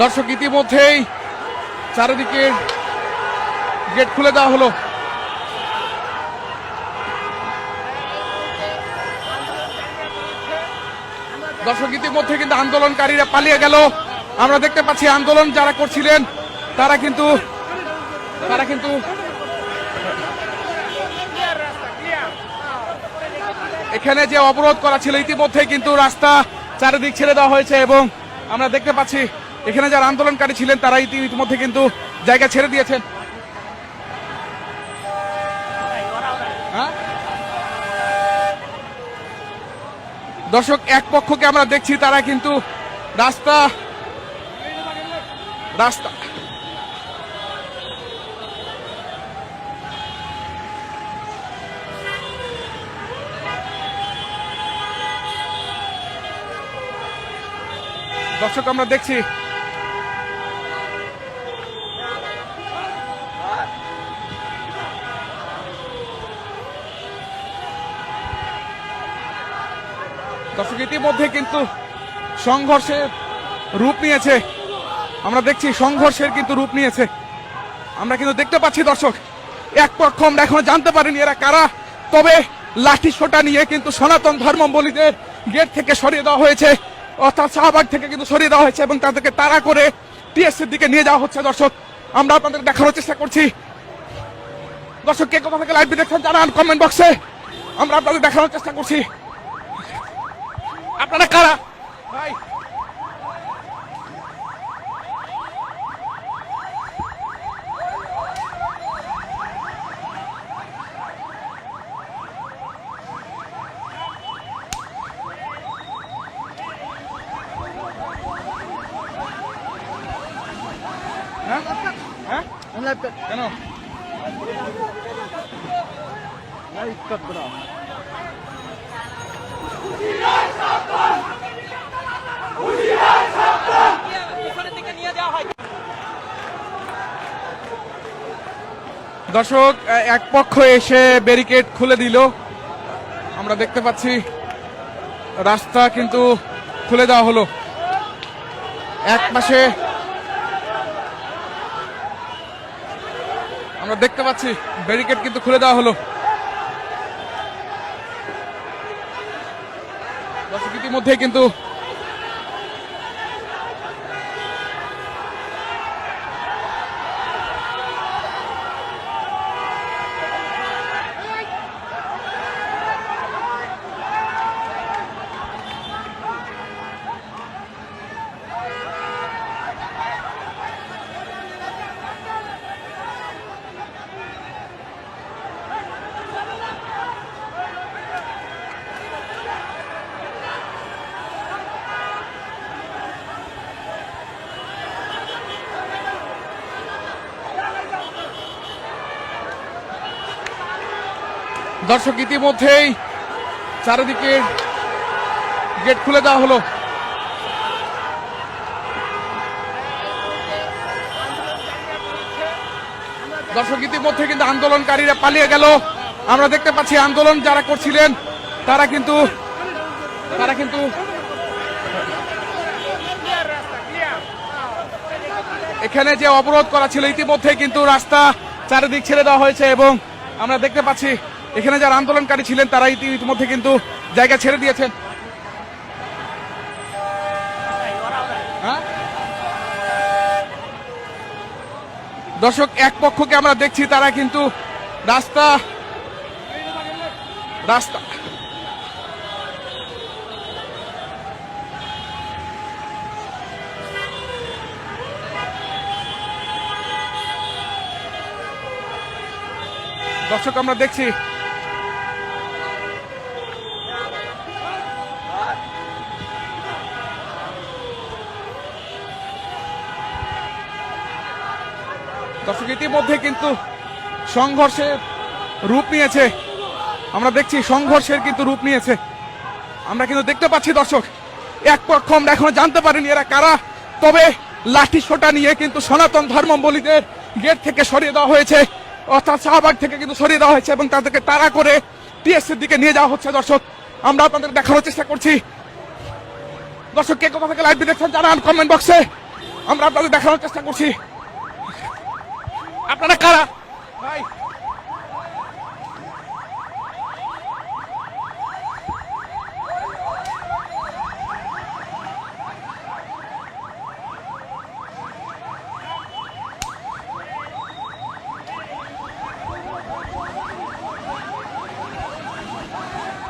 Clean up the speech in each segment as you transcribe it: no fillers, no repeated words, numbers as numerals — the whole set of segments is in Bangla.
দর্শক ইতিমধ্যেই চারিদিকে গেট খুলে দেওয়া হলো। দর্শক ইতিমধ্যে কিন্তু আন্দোলনকারীরা পালিয়ে গেল। আমরা দেখতে পাচ্ছি আন্দোলন যারা করছিলেন তারা কিন্তু এখানে যে অবরোধ করা ছিল ইতিমধ্যে কিন্তু রাস্তা চারিদিক ছেড়ে দেওয়া হয়েছে এবং আমরা দেখতে পাচ্ছি এখানে যারা আন্দোলনকারী ছিলেন তারা ইতিমধ্যে কিন্তু জায়গা ছেড়ে দিয়েছেন। দর্শক এক পক্ষকে আমরা দেখছি তারা কিন্তু রাস্তা দর্শক আমরা দেখছি দর্শক ইতিমধ্যে কিন্তু সংঘর্ষের রূপ নিয়েছে। আমরা দেখছি সংঘর্ষের কিন্তু রূপ নিয়েছে। আমরা কিন্তু দেখতে পাচ্ছি দর্শক এক পক্ষ আমরা এখনো জানতে পারিনি এরা কারা, তবে লাঠি সোটা নিয়ে কিন্তু সনাতন ধর্মাবলম্বীদের গেট থেকে সরিয়ে দেওয়া হয়েছে, অর্থাৎ শাহবাগ থেকে কিন্তু সরিয়ে দেওয়া হয়েছে এবং তাদেরকে তাড়া করে টিএসসির দিকে নিয়ে যাওয়া হচ্ছে। দর্শক আমরা আপনাদের দেখানোর চেষ্টা করছি। দর্শক কে কোথা থেকে লাইভ দেখছেন জানান কমেন্ট বক্সে, আমরা আপনাদের দেখানোর চেষ্টা করছি। আপনারা কারা ভাই? কেন দর্শক এক পক্ষ এসে ব্যারিকেড খুলে দিল। আমরা দেখতে পাচ্ছি রাস্তা কিন্তু খুলে দেওয়া হলো। এক পাশে আমরা দেখতে পাচ্ছি ব্যারিকেড কিন্তু খুলে দেওয়া হলো। দর্শক ইতিমধ্যে কিন্তু দর্শক ইতিমধ্যেই চারিদিকে গেট খুলে দেওয়া হলো। দর্শক ইতিমধ্যে কিন্তু আন্দোলনকারীরা পালিয়ে গেল। আমরা দেখতে পাচ্ছি আন্দোলন যারা করছিলেন তারা কিন্তু এখানে যে অবরোধ করা ছিল ইতিমধ্যে কিন্তু রাস্তা চারিদিক ছেড়ে দেওয়া হয়েছে এবং আমরা দেখতে পাচ্ছি এখানে যারা আন্দোলনকারী ছিলেন তারা ইতিমধ্যে কিন্তু জায়গা ছেড়ে দিয়েছেন। দর্শক এক পক্ষকে আমরা দেখছি তারা কিন্তু রাস্তা দর্শক আমরা দেখছি দর্শক ইতিমধ্যে কিন্তু সংঘর্ষের রূপ নিয়েছে। আমরা দেখছি সংঘর্ষের কিন্তু রূপ নিয়েছে। আমরা কিন্তু দেখতে পাচ্ছি দর্শক এক পক্ষ আমরা এখনো জানতে পারিনি এরা কারা, তবে লাঠি সোটা নিয়ে কিন্তু সনাতন ধর্মাবলম্বীদের গেট থেকে সরিয়ে দেওয়া হয়েছে, অর্থাৎ শাহবাগ থেকে কিন্তু সরিয়ে দেওয়া হয়েছে এবং তাদেরকে তাড়া করে টিএসসির দিকে নিয়ে যাওয়া হচ্ছে। দর্শক আমরা আপনাদের দেখানোর চেষ্টা করছি। দর্শক কে কোথা থেকে লাইভ দেখছেন জানান কমেন্ট বক্সে, আমরা আপনাদের দেখানোর চেষ্টা করছি। আপনারা কারা ভাই?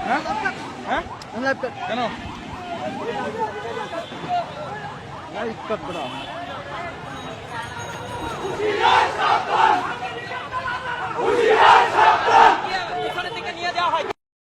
হ্যাঁ হ্যাঁ কেন?